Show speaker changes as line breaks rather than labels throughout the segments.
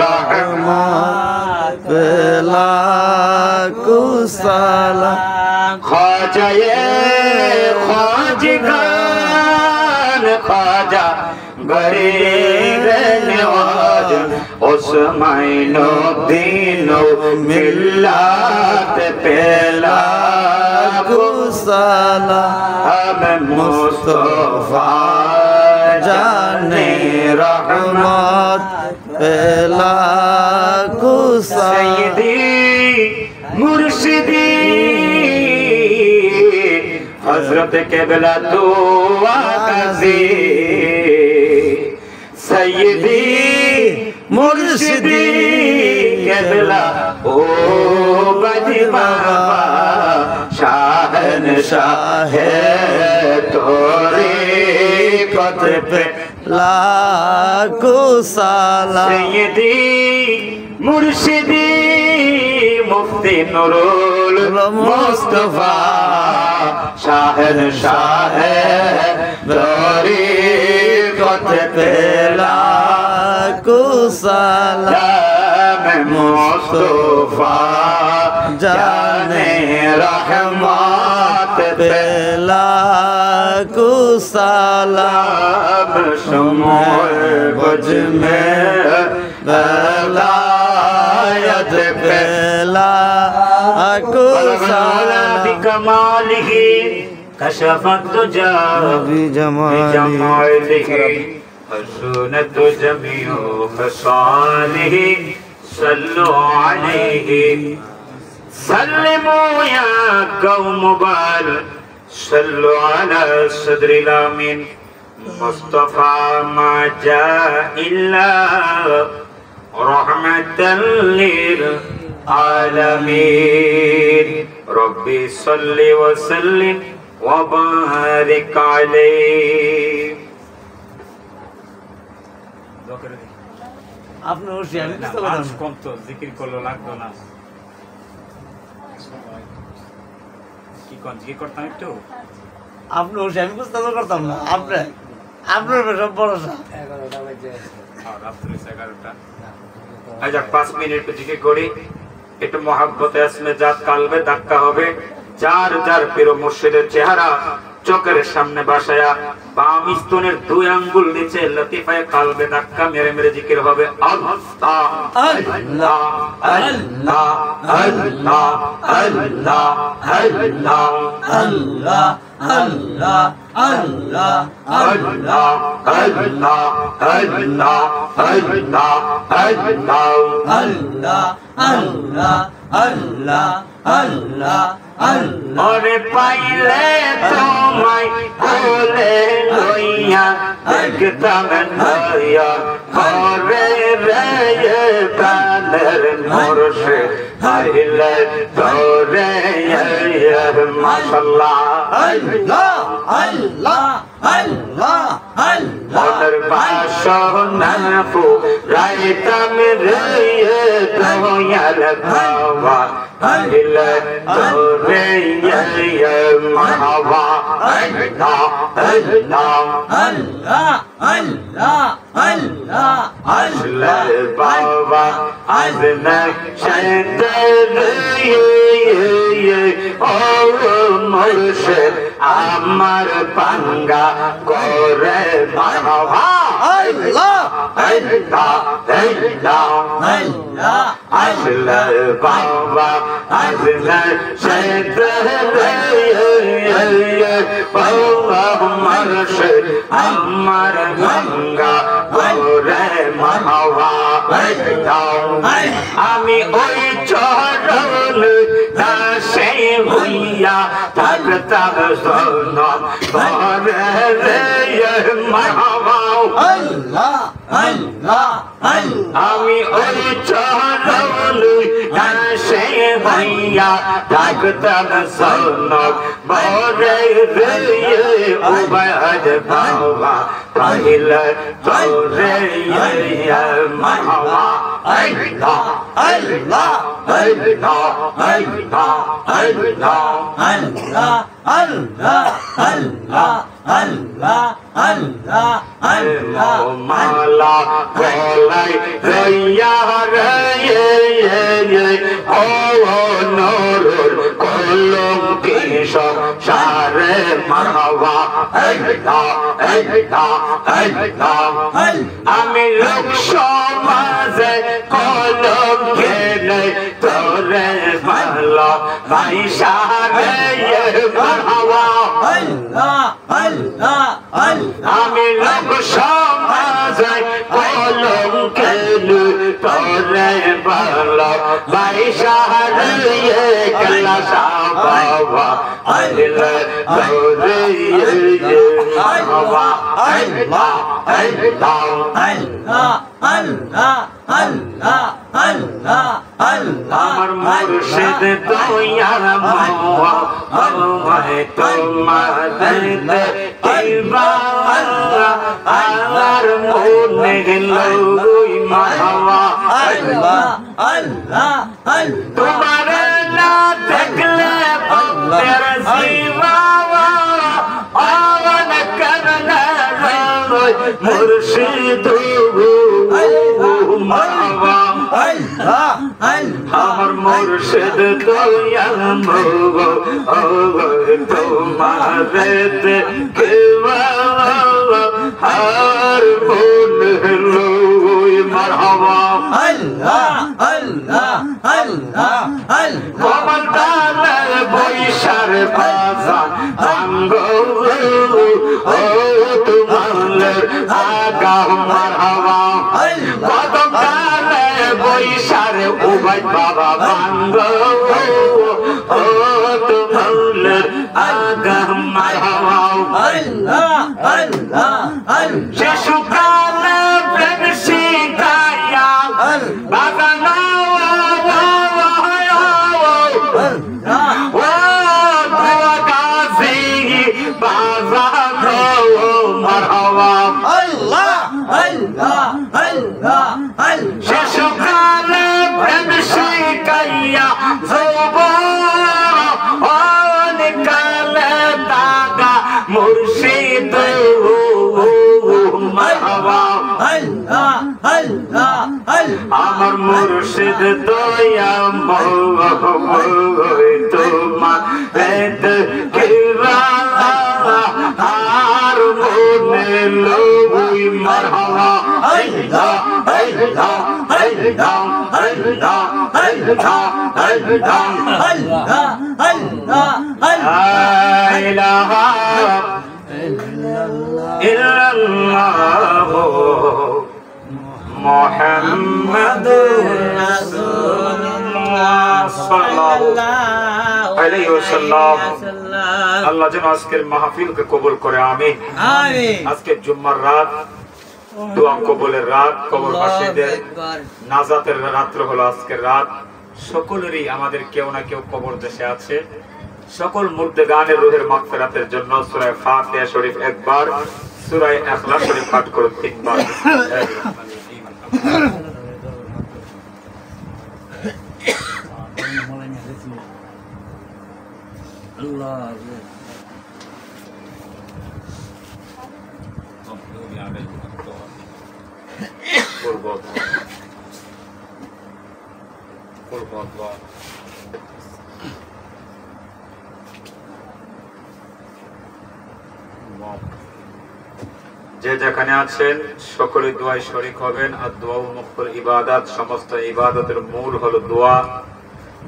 रहमत लाखो सलाम ख्वाजाए ख्वाजगान ख्वाजा गरीब नवाज उस्माइनो दीनो मिल्लत पे लाखो सलाम मुस्तफा जाने रहमत पे लाखो सय्यदी मुर्शिदी हजरत क़िबला दुआ काज़ी सय्यदी मुर्शिदी क़िबला ओ बजी बाबा शाहनशाह तोरे कत पे लाखो सलाम सय्यदी मुर्शिदी मुफ्ती नूरुल मुस्तफा शाहनशाह तोरे कत पे लाखो सलाम मुस्तफा जाने रहमत पे लाखो सलाम शमोए बज में वलायत पे लाखो सलाम बिकमालिही कशफत दुजा बिजमालिही हसनत जमीउ खसालिही सल्लु अलैहि सल्लिमू या कौम बाल सल्लु अला सदरिल आमीन मुस्तफा मा जा इल्ला रहमतल लिल आलमीन रब्बी सल्लि व सल्लिम व बारिक अलैहि
আপনি ওসি আমি বুঝতে পারলাম না
কম তো জিকির করলো লাগতো না কি কোন জিকির করতাম একটু
আপনি ওসি আমি বুঝতে করতাম না আপনার সব ভরসা
11টা বাজে আর রাত্রি 11টা আচ্ছা 5 মিনিট জিকির করি একটু মহব্বতে আসলে জাত কালবে ধাক্কা হবে যার যার পীর মুর্শিদের চেহারা চোখের সামনে বাসায়া বাম স্তনের দুই আঙ্গুল নিচে লতিফায়ে কালবে ধাক্কা মেরে মেরে জিকির হবে আল্লাহ আল্লাহ আল্লাহ আল্লাহ আল্লাহ আল্লাহ
আল্লাহ আল্লাহ আল্লাহ
আল্লাহ আল্লাহ আল্লাহ আল্লাহ আল্লাহ
আল্লাহ আল্লাহ আল্লাহ আল্লাহ আল্লাহ
ওরে পাইলে তোমায় কোলে লইয়া দেখতাম নয়া করে রে প্রাণের মোরশে পাইলে তোরে মাশাআল্লাহ
আল্লাহ আল্লাহ আল্লাহ আল্লাহ
ওর বাসনা ফু রাইতাম রে দয়াল বাবা পাইলে তোরে মাহবা আল্লাহ আল্লাহ
আল্লাহ আল্লাহ আল্লাহ
আসলে বাবা আজনা শয়তান ও মুর্শিদ আমার পাঙ্গা করে মারহাবা
আল্লাহ
আল্লাহ আল্লাহ
আল্লাহ
আসলে বাবা আজনা শয়তান ও মুর্শিদ আমার পাঙ্গা করে মারহাবা আমি ওই চরণ দাসে হইয়া থাকতাম সোনাম পরে রে মারহাবা
আল্লাহ আল্লাহ আল্লাহ
আমি ওই চরণ দাসে হইয়া থাকতাম সোনাম পরে রে উবাদ বাবা পাইলে তোরে মারহাবা আল্লাহ আল্লাহ আল্লাহ আল্লাহ আল্লাহ
আল্লাহ আল্লাহ আল্লাহ আল্লাহ আল্লাহ আল্লাহ
মালা গলায় রইয়া রে ও নূরুল কলম কি সব সারে মারহাবা আল্লাহ আল্লাহ আল্লাহ আমি লোক সমাজে কলম খেলে তোরে ভালো ভাই সারে মারহাবা
আল্লাহ আল্লাহ আল্লাহ
আমি লোক সমাজে কলম খেলে তোরে ভালো ভাই সারে কলা বাবা আল্লাহ তোরে বাবা আল্লাহ আল্লাহ
আল্লাহ আল্লাহ আল্লাহ আল্লাহ আল্লাহ
আমার মুর্শিদ দয়ার মাওয়া আমায় তোমার আমার মনে লই মাওয়া
আল্লাহ আল্লাহ আল্লাহ
তোমার না দেখলে পথের জীবাওয়া আওয়ান করনা মুর্শিদ মাওয়া
আল্লাহ আল্লাহ
আমার মুর্শিদ দয়াল মাওয়া তোমার দেখবা আর মনে লই মারহাবা
আল্লাহ আল্লাহ আল্লাহ আল্লাহ
কমল তালে বৈশার বাজান আঙ্গ ও তোমার আগা মারহাবা কদম তালে বৈশার উবাই বাবা বাঙ্গ ও তোমার আগা মারহাবা
আল্লাহ আল্লাহ আল্লাহ
শিশুকালে প্রেম শিখায়া বাগানা শিশুকালে প্রেম শিখাইয়া কালে দাগা মুর্শিদ মারহাবা আমার মুর্শিদ দয়া তোমার বেদ কিরা আর মনে লই মারহাবা আল্লাহ আল্লাহ আল্লাহ আল্লাহ আল্লাহ আল্লাহ লা ইলাহা ইল্লাল্লাহ মুহাম্মাদুর রাসূলুল্লাহ সাল্লাল্লাহু আলাইহি ওয়াসাল্লাম। আল্লাহ যেন আজকের মাহফিলকে কবুল করে, আমিন
আমিন।
আজকে জুম্মার রাত, দোয়া কবুলের রাত, কবরবাসীদের নাজাতের রাত্র হলো আজকের রাত। সকলেরই আমাদের কেউ না কেউ কবর দেশে আছে। সকল মুর্দেগানের রূহের মাগফিরাতের জন্য সূরা ফাতিহা শরীফ একবার, সূরা ইখলাস শরীফ পাঠ করুন তিনবার। যে যেখানে আছেন সকলে দোয়ায় শরীক হবেন। আর দোয়া মুখল ইবাদত, সমস্ত ইবাদতের মূল হলো দোয়া।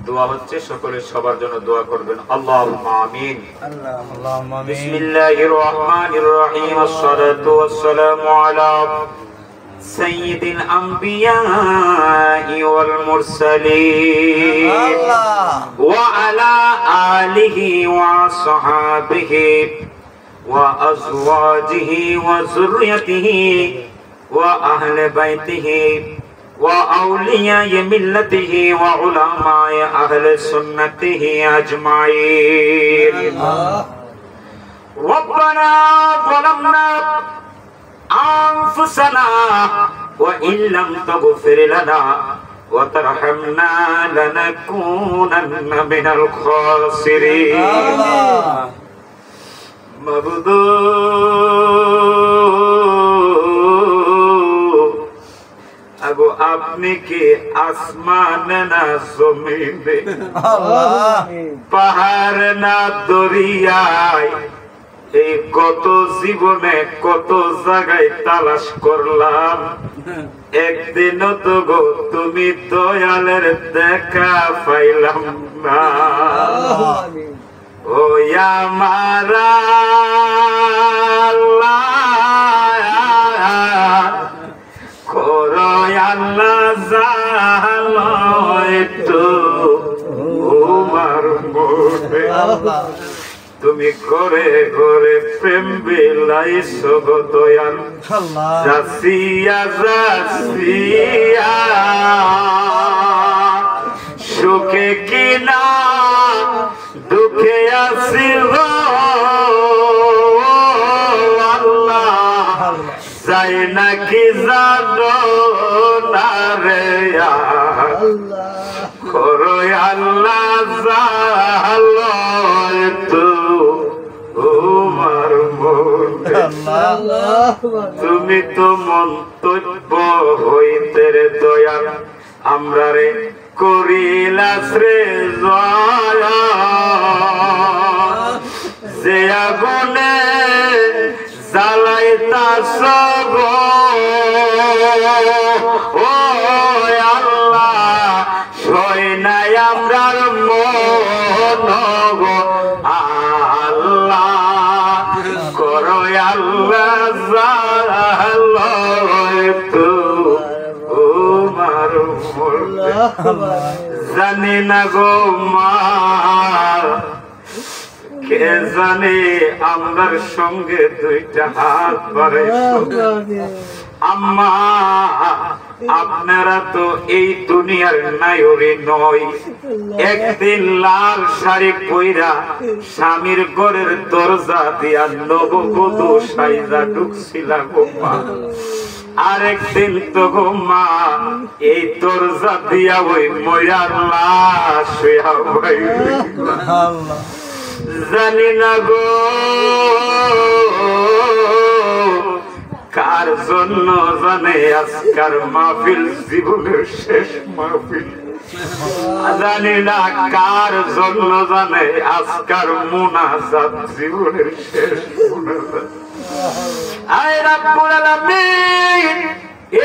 দোয়া হচ্ছে সকলে সবার জন্য দোয়া করবেন। আল্লাহুম্মা আমিন।
আল্লাহুম্মা আমিন।
বিসমিল্লাহির রহমানির রহিম। আসসালাতু ওয়াসসালামু আলা সাইয়্যিদিল আমবিয়া ওয়াল মুরসালিন ওয়া আলা আলিহি ওয়া সাহাবিহি وأزواجه وذريته وأهل بيته وأولياء ملته وعلماء أهل سنته أجمعين. ربنا ظلمنا
أنفسنا وإن لم تغفر لنا وترحمنا لنكونن من الخاسرين মাবুদ আগো আপনি কি আসমানে না জমিনে পাহাড় না দরিয়ায় এই কত জীবনে কত জায়গায় তালাশ করলাম একদিনও তো গো তুমি দয়ালের দেখা পাইলাম না ও আমারা করো আল্লাহ জানো একটু তোমার মনে তুমি করে করে প্রেম বিলাইছো গো দয়াল যাসিয়া যাসিয়া সুখে কিনা দুঃখে আছি গো আল্লাহ চাই নাকি জানো না রে করো আল্লাহ জানো একটু তোমার মনে তুমি তো মন্তব্য হইতে রে দয়াল আমরা রে করিলা শ্রেয় যে আগুনে জ্বালাইতাছ গো ও আল্লাহ সই নাই আমরার মন গো আল্লাহ করো আল্লাহ তোমার জানি না গো মা কে জানে আমার সঙ্গে দুইটা হাত বাড়াইছো আম্মা আপনারা তো এই দুনিয়ার নায়রে নয় একদিন লাল শাড়ি পইরা স্বামীর ঘরের দরজা দিয়া নববধূ সাইজা ঢুকছিলা গো মা আরেকদিন তো গো মা এই দরজা দিয়া ওই ময়রা লাশ জানি না গো কার জন্য জানে আজকার মাহফিল জীবনের শেষ মাহফিল জানি না কার জন্য জানে আজকার মুনাজাত জীবনের শেষ মুনাজাত আয় রাব্বুল আলামিন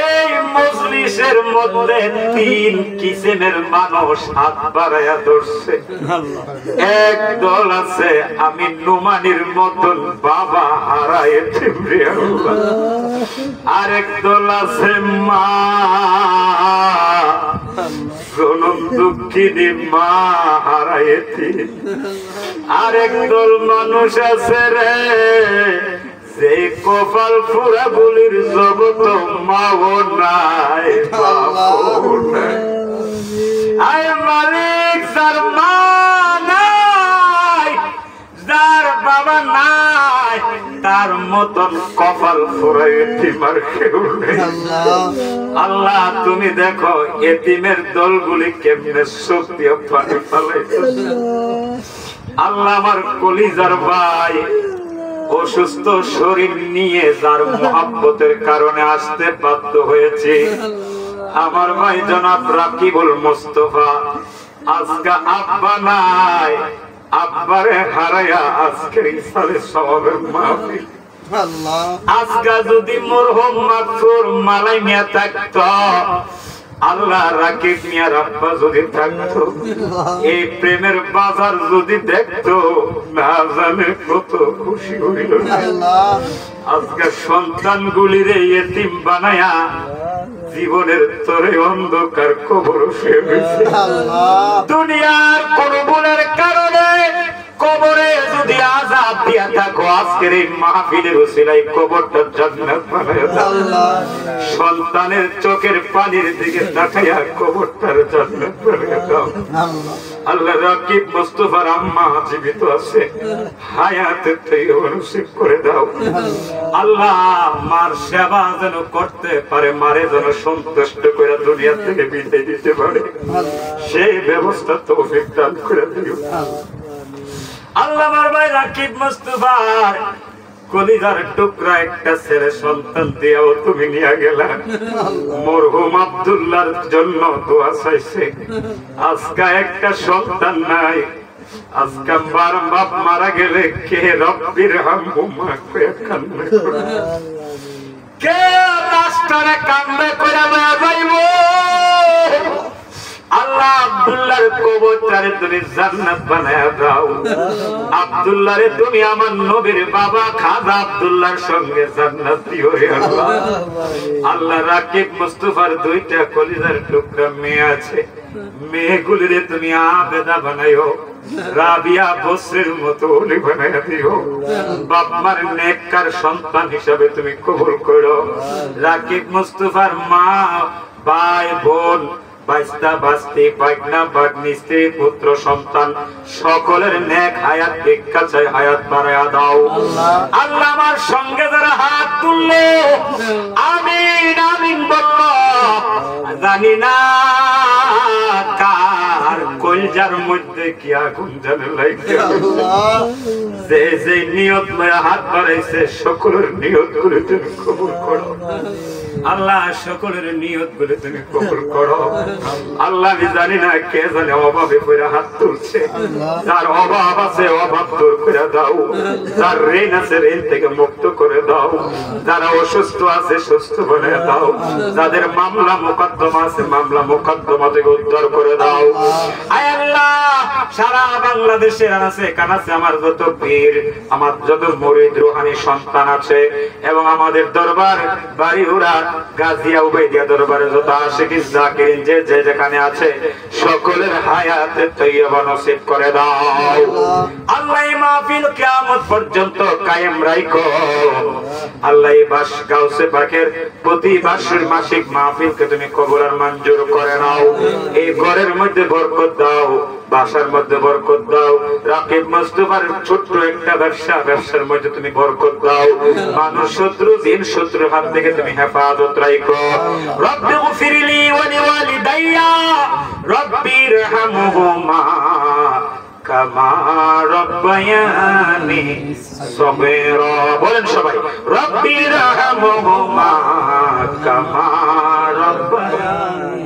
এই মজলিসের মধ্যে 3 কিসিমের মানুষ হাত বাড়ায়া ধরছে এক দল আছে আমি নুমানির মতন বাবা হারাইছি রে আল্লাহ আরেক দল আছে মা জনম দুঃখিনী মা হারাইছি আরেক দল মানুষ আছে রে যে কপাল ফুরা বলির জগত মাও নাই বাবু নাই আয় মালিক যার মা নাই যার বাবা নাই তার মতন কপাল ফুরা এতিমার কেউ নেই আল্লাহ তুমি দেখো এতিমের দলগুলি কেমনে শক্তি পানি ফেলাইছে আল্লাহ আমার কলিজার ভাই অসুস্থ শরীর নিয়ে যার মোহাব্বতের কারণে আসতে বাধ্য হয়েছে আমার ভাই জনাব রাকিবুল মুস্তাফা আজকে আব্বা নাই আব্বারে হারায়া আজকে ইসালে সওয়াবের মাহফিল আজকে যদি মরহুম মাকসুর মালাই মিয়া থাকতো আল্লাহ রাকিব মিয়ার আব্বা যদি থাকতো এই প্রেমের বাজার যদি দেখতো না জানে কত খুশি হইল আজকে সন্তান গুলিরে এতিম বানায়া জীবনের তরে অন্ধকার কবর ফেলেছে দুনিয়ার কোন ভুলের কারণে কবরে যদি আজাব দিয়া থাকো আজকের এই মাহফিলের উসিলায় কবরটা জান্নাত বানায়া দাও। সন্তানের চোখের পানির দিকে তাকাইয়া কবরটার জান্নাত বানায়া দাও। আল্লাহ রাকিব মুস্তাফার আম্মা জীবিত আছে, হায়াতে তৈয়বা নসিব করে দাও। আল্লাহ মার সেবা যেন করতে পারে, মারে যেন সন্তুষ্ট করে দুনিয়া থেকে বিদায় দিতে পারে, সেই ব্যবস্থা তৌফিক দান করে দিও। আল্লাহ আমার ভাই রাকিব মুস্তাফার কলিজার টুকরা একটা ছেলে সন্তান দিয়াও তুমি নিয়ে গেলা। মরহুম আব্দুল্লাহর জন্য দোয়া চাইছে, আজকে একটা সন্তান নাই। আজকে বাপ মারা গেলে কে রব্বির হামহুমা কয়ে কান্না করে, কে রাস্তায় কান্না করে যাইব। আল্লাহ আব্দুল্লাহর কবরটারে তুমি জান্নাত বানায়া দাও। আব্দুল্লাহরে তুমি আমার নবীর বাবা খাজা আব্দুল্লাহর সঙ্গে জান্নাত দিও রে আল্লাহ। আল্লাহ রাকিব মুস্তাফার দুইটা কলিজার টুকরা মেয়ে আছে, মেয়েগুলিরে তুমি আবেদা বানাইও, রাবিয়া বসরের মতো ওলি বানাইয়া দিও। বাপ মার নেককার সন্তান হিসাবে তুমি কবুল করো। রাকিব মুস্তাফার মা, ভাই, বোন, বাইস্তা বাস্তি, পাইকনা পাগনি, স্ত্রী, পুত্র, সন্তান সকলের নেক হায়াত ভিক্ষা চাই, হায়াত বাড়ায়া দাও। আল্লাহ আমার সঙ্গে যারা হাত তুললো আমিন আমিন বলল, জানি না কার কলজার মধ্যে কি আগুন জানে লাগছে। যে যে নিয়ত লয়া হাত বাড়াইছে সকলের নিয়ত গুলো তুমি কবুল করো আল্লাহ, সকলের নিয়ত গুলো তুমি কবুল করো আল্লাহ। আমি জানি না কে জানে অভাবে করে হাত তুলছে, যার অভাব আছে অভাব দূর করে দাও, যার ঋণ আছে ঋণ থেকে মুক্ত করে দাও, যারা অসুস্থ আছে সুস্থ করে দাও, যাদের মামলা মোকদ্দমা আছে মামলা মোকদ্দমা থেকে উদ্ধার করে দাও। আয় আল্লাহ, সারা বাংলাদেশের আছে কানাছে আমার যত পীর, আমার যত মুরিদ রুহানি সন্তান আছে এবং আমাদের দরবার বাড়িউড়া গাজিয়া উবাইদিয়া দরবারে যত আশিকিন জাকিরিন যে যে যেখানে আছে সকলের হায়াতে তৈয়বা নসিব করে দাও। আল্লাহ এই মাহফিল কিয়ামত পর্যন্ত কায়েম রাখো। আল্লাহ এই বাস গাউসে পাকের প্রতি বার্ষিক মাসিক মাহফিলকে তুমি কবুল আর মঞ্জুর করে নাও। এই ঘরের মধ্যে বরকত দাও, বাসার মধ্যে বরকত দাও। রাকিব মুস্তাফার ছোট্ট একটা ব্যবসা, ব্যবসার মধ্যে তুমি বরকত দাও। মানুষ শত্রু জিন শত্রুর হাত থেকে তুমি হেফাজত রাখো। রব্বি গফিরলি ওয়া লিওয়ালিদাইয়া রব্বিরহামহুমা কামা রব্বায়ানি সগীরা। বলেন সবাই, রব্বিরহামহুমা কামা রব্বায়ানি।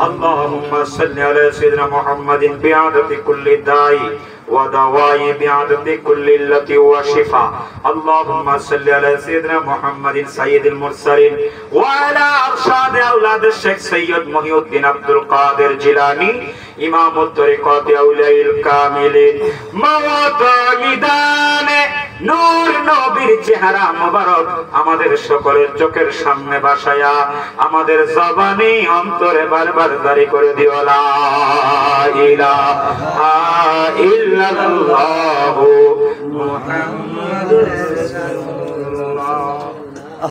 اللهم صل على سيدنا محمد بعدد كل داء ودواء بعدد كل علة وشفاء. اللهم صل على سيدنا محمد سيد المرسلين وعلى أرشاد أولاد الشيخ سيد محي الدين عبد القادر جيلاني إمام الطريقات أولياء الكاملين موت ميدان নূর নবীর চেহারা মোবারক আমাদের সকলের চোখের সামনে বাসায়া আমাদের জবানি অন্তরে বারবার জারি করে দিও লা ইলাহা ইল্লাল্লাহু মুহাম্মাদুর রাসূলুল্লাহ।